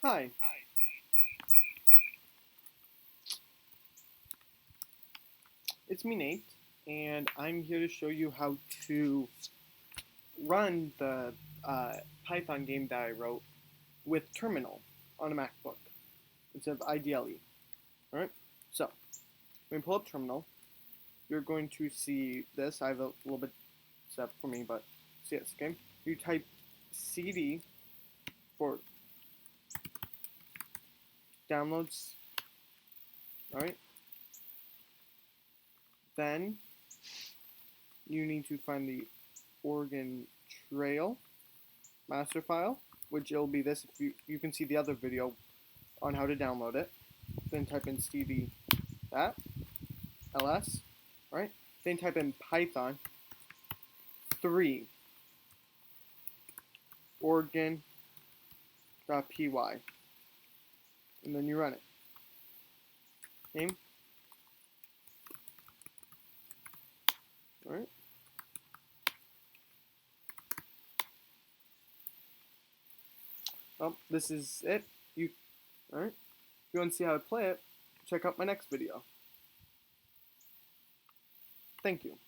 Hi, it's me Nate, and I'm here to show you how to run the Python game that I wrote with Terminal on a MacBook instead of IDLE. Alright, so when you pull up Terminal, you're going to see this. I have a little bit set up for me, but see this, okay? You type CD for downloads, alright? Then you need to find the Oregon Trail master file, which will be this. If you can see the other video on how to download it. Then type in cd that ls, right? Then type in python 3 oregon.py, and then you run it. Name, all right? Well, this is it. All right? If you want to see how to play it, check out my next video. Thank you.